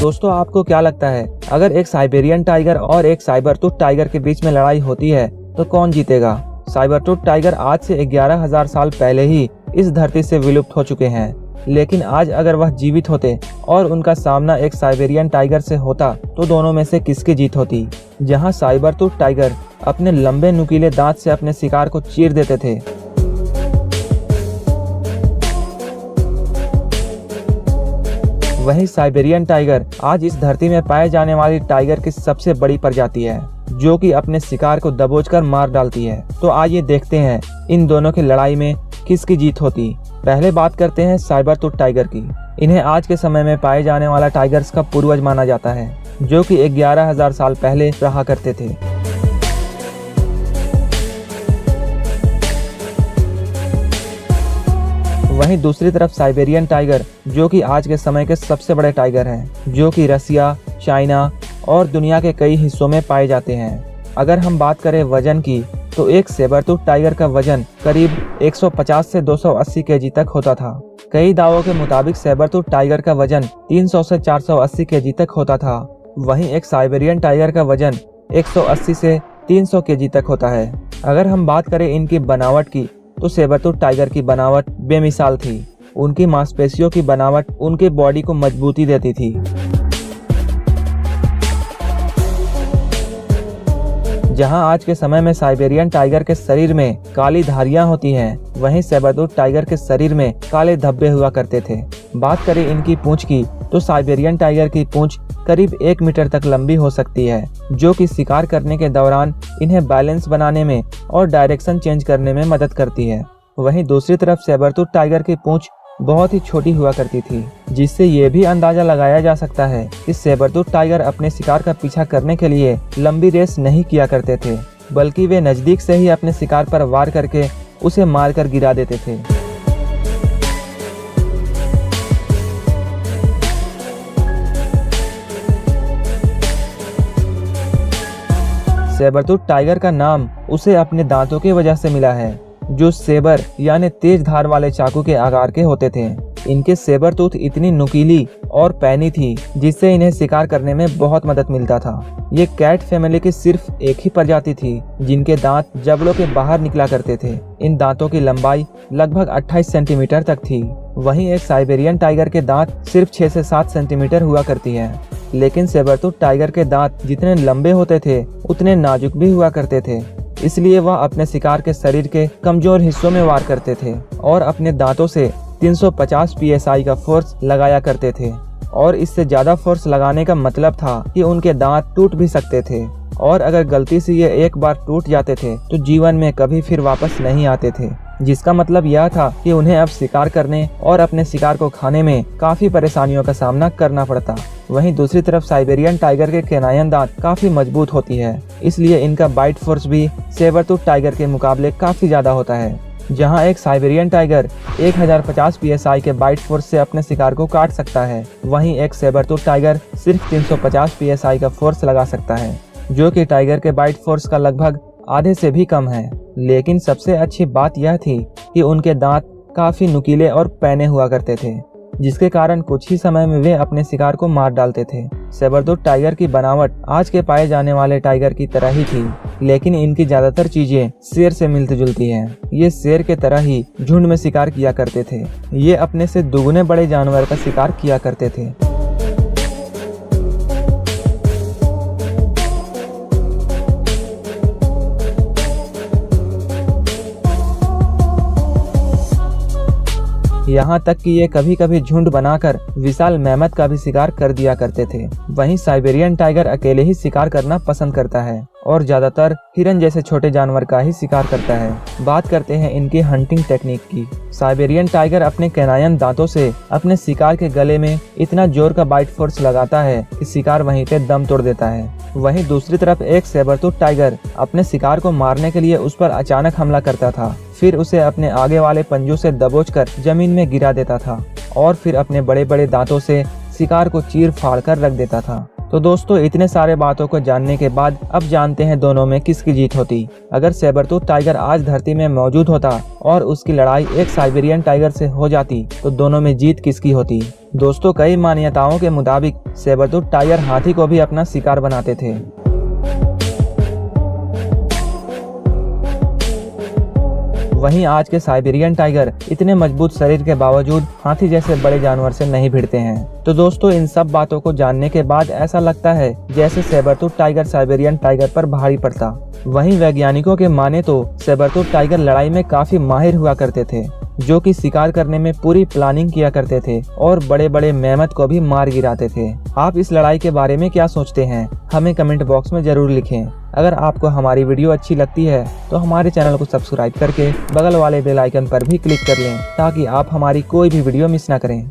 दोस्तों, आपको क्या लगता है, अगर एक साइबेरियन टाइगर और एक साइबर टूथ टाइगर के बीच में लड़ाई होती है तो कौन जीतेगा? साइबर टूथ टाइगर आज से 11,000 साल पहले ही इस धरती से विलुप्त हो चुके हैं, लेकिन आज अगर वह जीवित होते और उनका सामना एक साइबेरियन टाइगर से होता तो दोनों में से किसकी जीत होती? जहां साइबर टूथ टाइगर अपने लंबे नुकीले दांत से अपने शिकार को चीर देते थे, वहीं साइबेरियन टाइगर आज इस धरती में पाए जाने वाली टाइगर की सबसे बड़ी प्रजाति है, जो कि अपने शिकार को दबोचकर मार डालती है। तो आइए देखते हैं इन दोनों की लड़ाई में किसकी जीत होती। पहले बात करते हैं साइबर टूथ टाइगर की। इन्हें आज के समय में पाए जाने वाला टाइगर्स का पूर्वज माना जाता है, जो कि 11,000 साल पहले रहा करते थे। वहीं दूसरी तरफ साइबेरियन टाइगर, जो कि आज के समय के सबसे बड़े टाइगर हैं, जो कि रसिया, चाइना और दुनिया के कई हिस्सों में पाए जाते हैं। अगर हम बात करें वजन की, तो एक सेबर टूथ टाइगर का वजन करीब 150 से 280 केजी तक होता था। कई दावों के मुताबिक सेबर टूथ टाइगर का वजन 300 से 480 केजी तक होता था। वहीं एक साइबेरियन टाइगर का वजन 180 से 300 केजी तक होता है। अगर हम बात करें इनकी बनावट की, तो सेबर टूथ टाइगर की बनावट बेमिसाल थी। उनकी मांसपेशियों की बनावट उनके बॉडी को मजबूती देती थी। जहां आज के समय में साइबेरियन टाइगर के शरीर में काली धारियां होती हैं, वहीं सेबर टूथ टाइगर के शरीर में काले धब्बे हुआ करते थे। बात करें इनकी पूंछ की, तो साइबेरियन टाइगर की पूंछ करीब 1 मीटर तक लंबी हो सकती है, जो कि शिकार करने के दौरान इन्हें बैलेंस बनाने में और डायरेक्शन चेंज करने में मदद करती है। वहीं दूसरी तरफ सेबर टूथ टाइगर की पूंछ बहुत ही छोटी हुआ करती थी, जिससे ये भी अंदाजा लगाया जा सकता है कि सेबर टूथ टाइगर अपने शिकार का पीछा करने के लिए लंबी रेस नहीं किया करते थे, बल्कि वे नजदीक से ही अपने शिकार पर वार करके उसे मारकर गिरा देते थे। सेबर टूथ टाइगर का नाम उसे अपने दांतों की वजह से मिला है, जो सेबर यानी तेज धार वाले चाकू के आकार के होते थे। इनके सेबर टूथ इतनी नुकीली और पैनी थी, जिससे इन्हें शिकार करने में बहुत मदद मिलता था। ये कैट फैमिली की सिर्फ एक ही प्रजाति थी जिनके दांत जबड़ों के बाहर निकला करते थे। इन दांतों की लंबाई लगभग 28 सेंटीमीटर तक थी। वहीं एक साइबेरियन टाइगर के दांत सिर्फ 6 से 7 सेंटीमीटर हुआ करती है, लेकिन सेबर टूथ टाइगर के दांत जितने लंबे होते थे उतने नाजुक भी हुआ करते थे। इसलिए वह अपने शिकार के शरीर के कमजोर हिस्सों में वार करते थे और अपने दांतों से 350 psi का फोर्स लगाया करते थे। और इससे ज्यादा फोर्स लगाने का मतलब था कि उनके दांत टूट भी सकते थे, और अगर गलती से ये एक बार टूट जाते थे तो जीवन में कभी फिर वापस नहीं आते थे, जिसका मतलब यह था कि उन्हें अब शिकार करने और अपने शिकार को खाने में काफी परेशानियों का सामना करना पड़ता। वहीं दूसरी तरफ साइबेरियन टाइगर के कैनायन दांत काफी मजबूत होती है, इसलिए इनका बाइट फोर्स भी सेबर टूथ टाइगर के मुकाबले काफी ज्यादा होता है। जहां एक साइबेरियन टाइगर 1050 psi के बाइट फोर्स से अपने शिकार को काट सकता है, वहीं एक सेबर टूथ टाइगर सिर्फ 350 psi का फोर्स लगा सकता है, जो कि टाइगर के बाइट फोर्स का लगभग आधे से भी कम है। लेकिन सबसे अच्छी बात यह थी कि उनके दांत काफी नुकीले और पैने हुआ करते थे, जिसके कारण कुछ ही समय में वे अपने शिकार को मार डालते थे। सेबर टूथ टाइगर की बनावट आज के पाए जाने वाले टाइगर की तरह ही थी, लेकिन इनकी ज्यादातर चीजें शेर से मिलती जुलती हैं। ये शेर के तरह ही झुंड में शिकार किया करते थे। ये अपने से दुगने बड़े जानवर का शिकार किया करते थे। यहाँ तक कि ये कभी कभी झुंड बनाकर विशाल मैमथ का भी शिकार कर दिया करते थे। वहीं साइबेरियन टाइगर अकेले ही शिकार करना पसंद करता है और ज्यादातर हिरन जैसे छोटे जानवर का ही शिकार करता है। बात करते हैं इनकी हंटिंग टेक्निक की। साइबेरियन टाइगर अपने कैनायन दांतों से अपने शिकार के गले में इतना जोर का बाइट फोर्स लगाता है कि शिकार वहीं पे दम तोड़ देता है। वहीं दूसरी तरफ एक सेबर टूथ टाइगर अपने शिकार को मारने के लिए उस पर अचानक हमला करता था, फिर उसे अपने आगे वाले पंजों से दबोचकर जमीन में गिरा देता था और फिर अपने बड़े बड़े दांतों से शिकार को चीर फाड़ कर रख देता था। तो दोस्तों इतने सारे बातों को जानने के बाद अब जानते हैं दोनों में किसकी जीत होती। अगर सेबरटूथ टाइगर आज धरती में मौजूद होता और उसकी लड़ाई एक साइबेरियन टाइगर से हो जाती तो दोनों में जीत किसकी होती। दोस्तों कई मान्यताओं के मुताबिक सेबरटूथ टाइगर हाथी को भी अपना शिकार बनाते थे। वहीं आज के साइबेरियन टाइगर इतने मजबूत शरीर के बावजूद हाथी जैसे बड़े जानवर से नहीं भिड़ते हैं। तो दोस्तों इन सब बातों को जानने के बाद ऐसा लगता है जैसे सेबरटूथ टाइगर साइबेरियन टाइगर पर भारी पड़ता। वहीं वैज्ञानिकों के माने तो सेबरटूथ टाइगर लड़ाई में काफी माहिर हुआ करते थे, जो कि शिकार करने में पूरी प्लानिंग किया करते थे और बड़े बड़े मेमथ को भी मार गिराते थे। आप इस लड़ाई के बारे में क्या सोचते हैं हमें कमेंट बॉक्स में जरूर लिखें। अगर आपको हमारी वीडियो अच्छी लगती है तो हमारे चैनल को सब्सक्राइब करके बगल वाले बेल आइकन पर भी क्लिक कर लें ताकि आप हमारी कोई भी वीडियो मिस ना करें।